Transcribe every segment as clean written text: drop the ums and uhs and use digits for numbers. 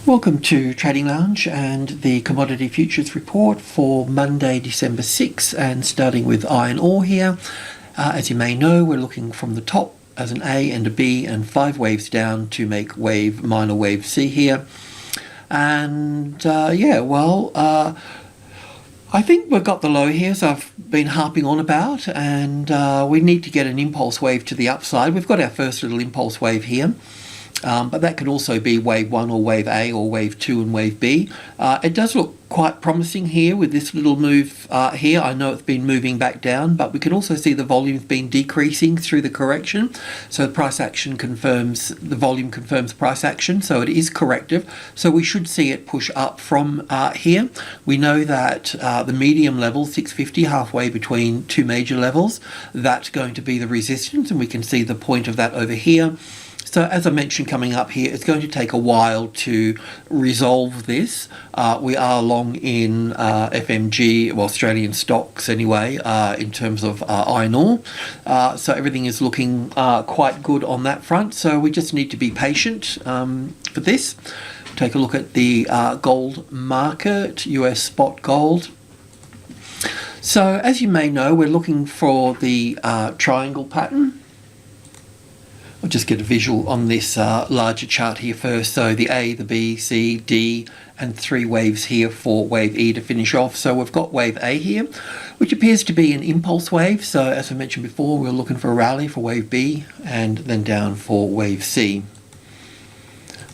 Welcome to Trading Lounge and the Commodity Futures Report for Monday, December 6th, and starting with iron ore here. As you may know, we're looking from the top as an A and a B and 5 waves down to make minor wave C here. And I think we've got the low here, as I've been harping on about, and we need to get an impulse wave to the upside. We've got our first little impulse wave here. But that could also be wave 1 or wave A or wave 2 and wave B. It does look quite promising here with this little move here. I know it's been moving back down, but we can also see the volume's been decreasing through the correction. So the price action confirms, the volume confirms price action, so it is corrective. So we should see it push up from here. We know that the medium level, 650, halfway between two major levels, that's going to be the resistance, and we can see the point of that over here. So as I mentioned coming up here, it's going to take a while to resolve this. We are long in FMG, well, Australian stocks anyway, in terms of iron ore. So everything is looking quite good on that front. So we just need to be patient for this. Take a look at the gold market, US spot gold. So as you may know, we're looking for the triangle pattern. I'll just get a visual on this larger chart here first. So the A, the B, C, D, and 3 waves here for wave E to finish off. So we've got wave A here, which appears to be an impulse wave. So as I mentioned before, we're looking for a rally for wave B and then down for wave C.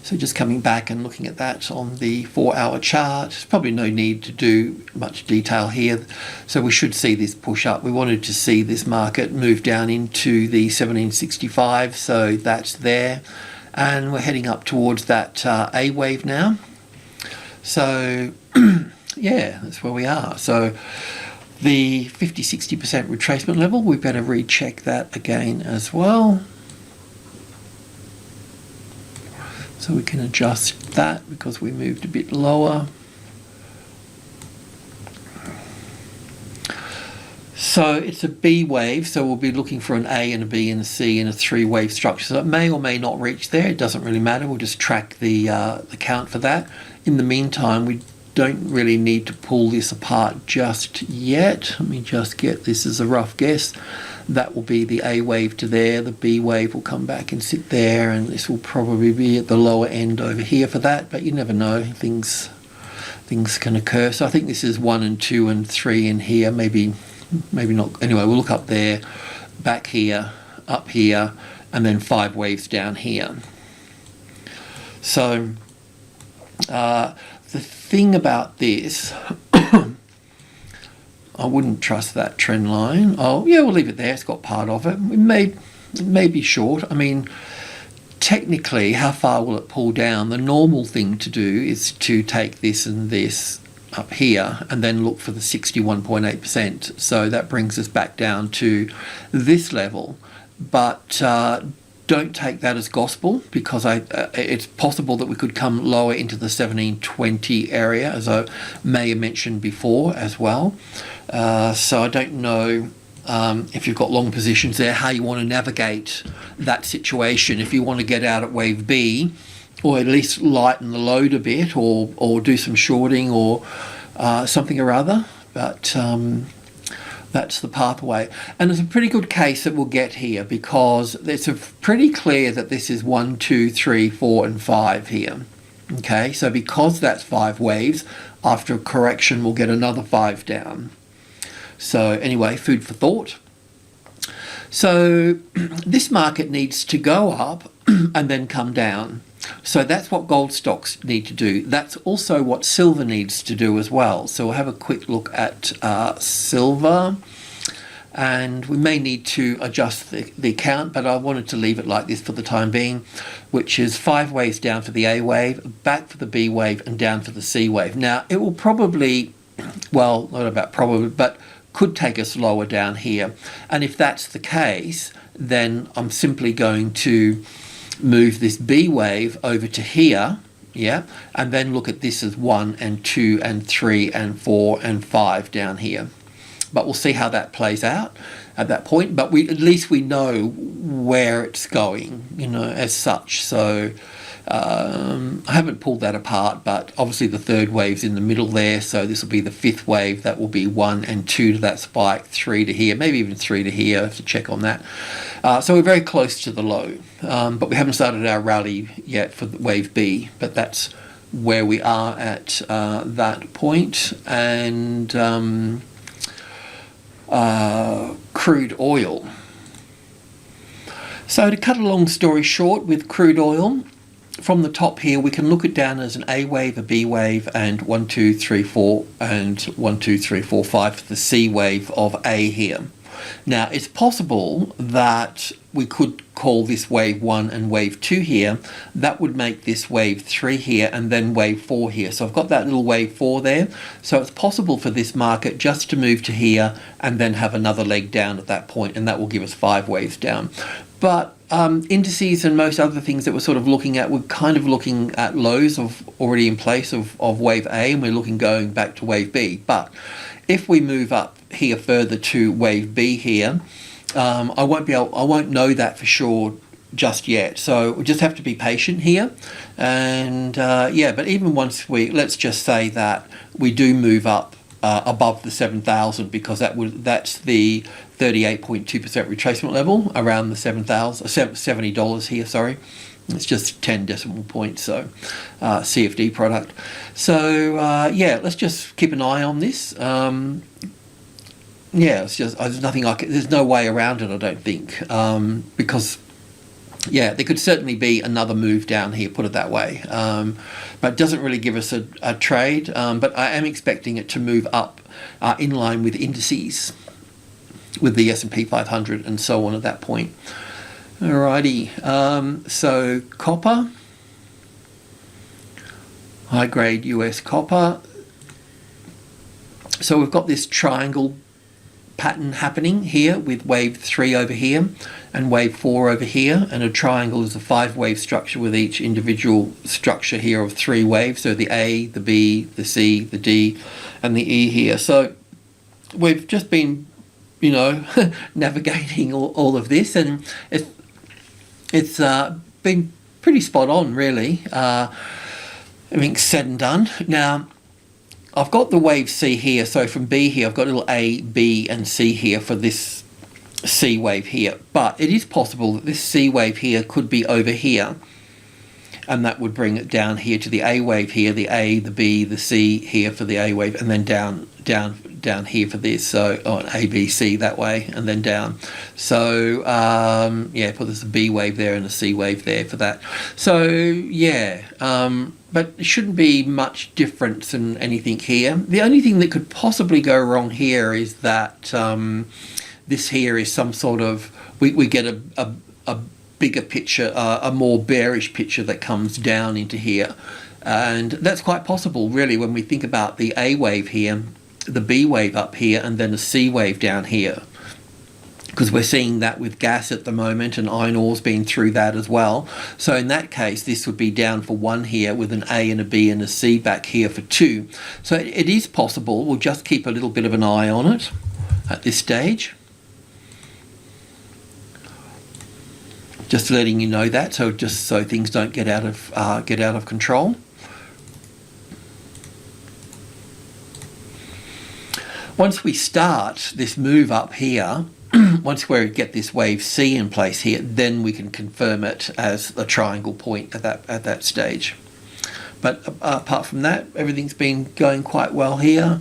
So just coming back and looking at that on the 4-hour chart, there's probably no need to do much detail here. So we should see this push up. We wanted to see this market move down into the 1765, so that's there. And we're heading up towards that A wave now. So yeah, that's where we are. So the 50-60% retracement level, we better recheck that again as well. So we can adjust that because we moved a bit lower. So it's a B wave, so we'll be looking for an A and a B and a C in a 3-wave structure. So it may or may not reach there. It doesn't really matter. We'll just track the count for that. In the meantime, we don't really need to pull this apart just yet. Let me just get this as a rough guess. That will be the A wave to there, the B wave will come back and sit there, and this will probably be at the lower end over here for that, but you never know, things can occur. So I think this is 1 and 2 and 3 in here, maybe not. Anyway, we'll look up there, back here, up here, and then 5 waves down here. So the thing about this, I wouldn't trust that trend line. Oh, yeah, we'll leave it there. It's got part of it. It may be short. I mean, technically, how far will it pull down? The normal thing to do is to take this and this up here and then look for the 61.8%. So that brings us back down to this level. But don't take that as gospel, because it's possible that we could come lower into the 1720 area, as I may have mentioned before as well. So I don't know if you've got long positions there, how you want to navigate that situation. If you want to get out at wave B, or at least lighten the load a bit, or do some shorting or something or other. But that's the pathway. And it's a pretty good case that we'll get here, because it's pretty clear that this is 1, 2, 3, 4, and 5 here. Okay, so because that's 5 waves, after a correction, we'll get another 5 down. So anyway, food for thought. So this market needs to go up and then come down. So that's what gold stocks need to do. That's also what silver needs to do as well. So we'll have a quick look at silver. And we may need to adjust the count, but I wanted to leave it like this for the time being, which is 5 waves down for the A wave, back for the B wave, and down for the C wave. Now, it will probably, well, not about probably, but could take us lower down here. And if that's the case, then I'm simply going to move this B wave over to here, yeah, and then look at this as 1 and 2 and 3 and 4 and 5 down here. But we'll see how that plays out at that point. But at least we know where it's going, as such. So I haven't pulled that apart, but obviously the third wave's in the middle there, so this will be the fifth wave. That will be 1 and 2 to that spike, 3 to here, maybe even 3 to here. I have to check on that. So we're very close to the low, but we haven't started our rally yet for wave B, but that's where we are at that point. And crude oil. So to cut a long story short, with crude oil, from the top here, we can look it down as an A wave, a B wave, and 1, 2, 3, 4, and 1, 2, 3, 4, 5 for the C wave of A here. Now, it's possible that we could call this wave 1 and wave 2 here. That would make this wave 3 here and then wave 4 here. So I've got that little wave 4 there. So it's possible for this market just to move to here and then have another leg down at that point, and that will give us 5 waves down. But indices and most other things that we're sort of looking at, we're kind of looking at lows of already in place of wave A, and we're looking going back to wave B. But if we move up here further to wave B here, I won't know that for sure just yet. So we just have to be patient here. And yeah, but even once let's just say that we do move up above the 7,000, because that's the 38.2% retracement level around the $70 here. Sorry, it's just 10 decimal points. So CFD product. So yeah, let's just keep an eye on this. Yeah, it's just there's nothing there's no way around it, I don't think, because yeah, there could certainly be another move down here, put it that way, but it doesn't really give us a trade, but I am expecting it to move up in line with indices, with the S&P 500 and so on at that point. Alrighty, so copper, high grade US copper. So we've got this triangle pattern happening here with wave 3 over here and wave 4 over here, and a triangle is a 5-wave structure with each individual structure here of 3 waves, so the A, the B, the C, the D, and the E here. So we've just been, you know, navigating all of this, and it's been pretty spot on, really. Everything's said and done. Now, I've got the wave C here, so from B here, I've got little A, B, and C here for this C wave here. But it is possible that this C wave here could be over here, and that would bring it down here to the A wave here, the A, the B, the C here for the A wave, and then down here for this. So A, B, C that way, and then down. So yeah, put this a B wave there and a C wave there for that. So yeah, but it shouldn't be much difference in anything here. The only thing that could possibly go wrong here is that this here is some sort of, we get a bigger picture, a more bearish picture that comes down into here. And that's quite possible, really, when we think about the A wave here, the B wave up here, and then the C wave down here. Because we're seeing that with gas at the moment, and iron ore's been through that as well. So in that case, this would be down for 1 here with an A and a B and a C back here for 2. So it is possible. We'll just keep a little bit of an eye on it at this stage. Just letting you know that, so just so things don't get out of control. Once we start this move up here, once we get this wave C in place here, then we can confirm it as a triangle point at that stage. But apart from that, everything's been going quite well here.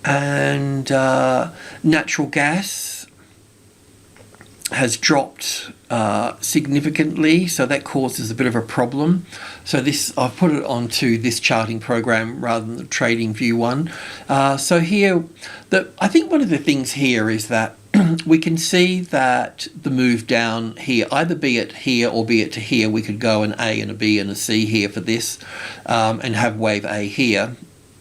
And natural gas has dropped significantly, so that causes a bit of a problem. So this, I've put it onto this charting program rather than the trading view one. So here, I think one of the things here is that we can see that the move down here, either be it here or be it to here, we could go an A and a B and a C here for this, and have wave A here.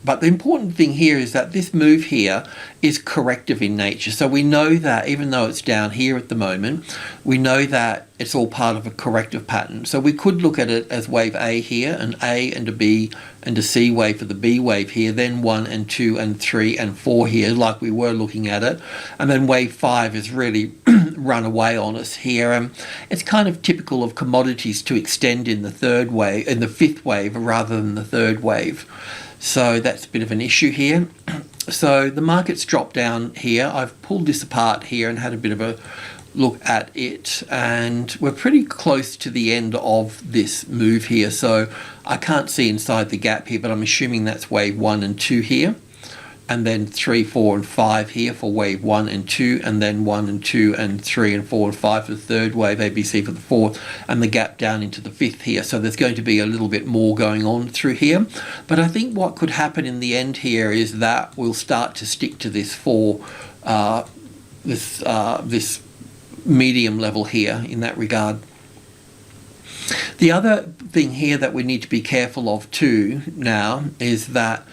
But the important thing here is that this move here is corrective in nature. So we know that even though it's down here at the moment, we know that it's all part of a corrective pattern. So we could look at it as wave A here, an A and a B and a C wave for the B wave here, then 1 and 2 and 3 and 4 here, like we were looking at it. And then wave 5 has really run away on us here. It's kind of typical of commodities to extend in the fifth wave rather than the third wave. So that's a bit of an issue here. So the market's dropped down here. I've pulled this apart here and had a bit of a look at it, and we're pretty close to the end of this move here. So I can't see inside the gap here, but I'm assuming that's wave 1 and 2 here, and then 3, 4 and 5 here for wave 1 and 2, and then 1 and 2 and 3 and 4 and 5 for the third wave, ABC for the fourth, and the gap down into the fifth here. So there's going to be a little bit more going on through here. But I think what could happen in the end here is that we'll start to stick to this this medium level here in that regard. The other thing here that we need to be careful of too now is that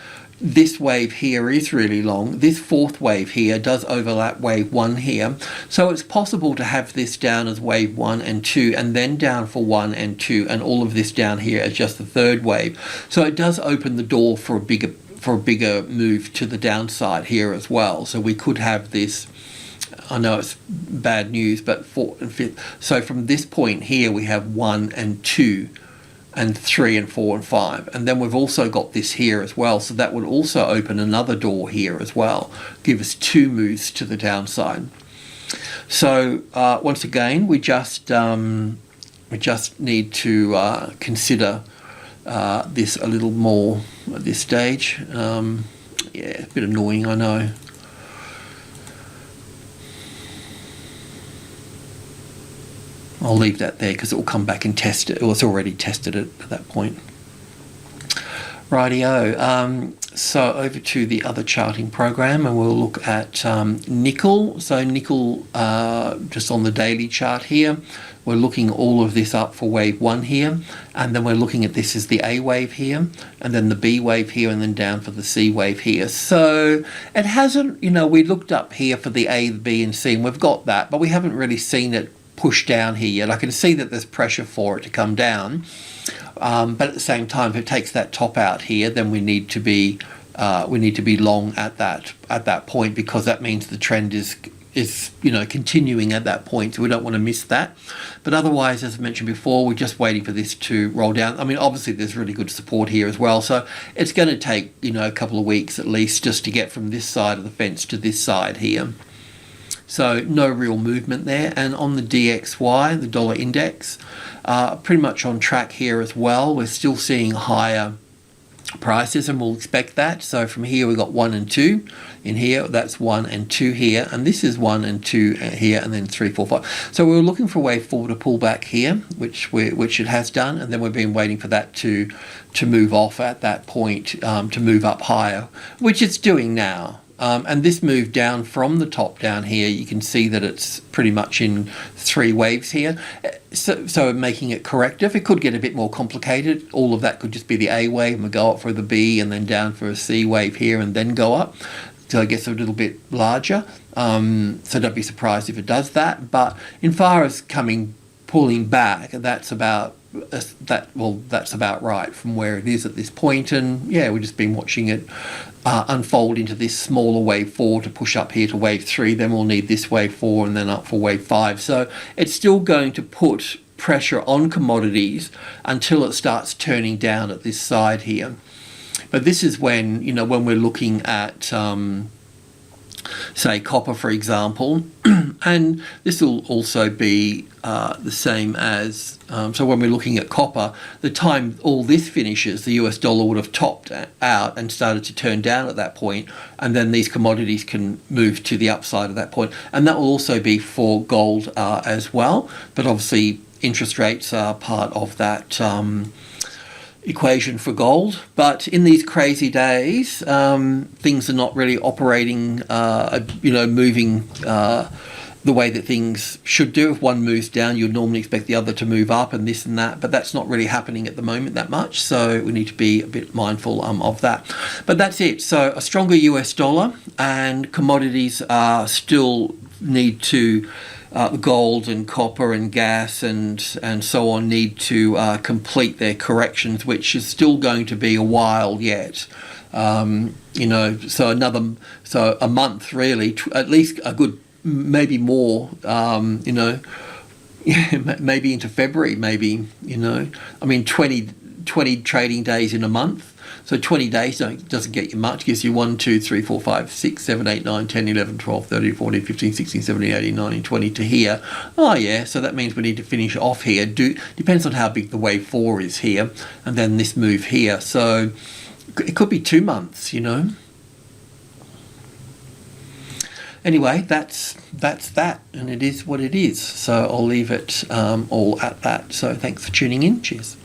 this wave here is really long. This fourth wave here does overlap wave 1 here. So it's possible to have this down as wave 1 and 2 and then down for 1 and 2 and all of this down here as just the third wave. So it does open the door for a bigger move to the downside here as well. So we could have this, I know it's bad news, but 4 and 5. So from this point here we have 1 and 2 and 3 and 4 and 5, and then we've also got this here as well, so that would also open another door here as well, give us 2 moves to the downside. So once again we just need to consider this a little more at this stage. Yeah, a bit annoying, I know. I'll leave that there because it will come back and test it. Well, it's already tested it at that point. Rightio. So over to the other charting program, and we'll look at nickel. So nickel, just on the daily chart here, we're looking all of this up for wave 1 here, and then we're looking at this as the A wave here, and then the B wave here, and then down for the C wave here. So it hasn't, we looked up here for the A, the B and C, and we've got that, but we haven't really seen it push down here yet. I can see that there's pressure for it to come down, but at the same time, if it takes that top out here, then we need to be long at that point, because that means the trend is continuing at that point, so we don't want to miss that. But otherwise, as I mentioned before, we're just waiting for this to roll down. I mean, obviously there's really good support here as well, so it's going to take a couple of weeks at least just to get from this side of the fence to this side here. So no real movement there. And on the DXY, the dollar index, pretty much on track here as well. We're still seeing higher prices, and we'll expect that. So from here we've got 1 and 2 in here, that's 1 and 2 here, and this is 1 and 2 here, and then 3, 4, 5. So we were looking for wave 4 to pull back here, which it has done, and then we've been waiting for that to move off at that point, to move up higher, which it's doing now. And this move down from the top down here, you can see that it's pretty much in 3 waves here. So making it corrective, it could get a bit more complicated. All of that could just be the A wave, and we'll go up for the B, and then down for a C wave here, and then go up. So it gets a little bit larger. So don't be surprised if it does that. But in far as pulling back, that's about right from where it is at this point. And yeah, we've just been watching it unfold into this smaller wave 4 to push up here to wave 3. Then we'll need this wave 4 and then up for wave 5. So it's still going to put pressure on commodities until it starts turning down at this side here. But this is when when we're looking at say copper, for example, and this will also be the same as, so when we're looking at copper, the time all this finishes, the US dollar would have topped out and started to turn down at that point, and then these commodities can move to the upside at that point. And that will also be for gold as well, but obviously interest rates are part of that equation for gold. But in these crazy days, things are not really operating, moving the way that things should do. If one moves down, you'd normally expect the other to move up and this and that, but that's not really happening at the moment that much, so we need to be a bit mindful of that. But that's it. So a stronger US dollar, and commodities still need to gold and copper and gas and so on need to complete their corrections, which is still going to be a while yet. So a month really, at least a good, maybe more, maybe into February, maybe, I mean, 20 trading days in a month. So 20 days doesn't get you much. Gives you 1, 2, 3, 4, 5, 6, 7, 8, 9, 10, 11, 12, 13, 14, 15, 16, 17, 18, 19, 20 to here. Oh yeah, so that means we need to finish off here. Depends on how big the wave 4 is here, and then this move here. So it could be 2 months, Anyway, that's that, and it is what it is. So I'll leave it all at that. So thanks for tuning in. Cheers.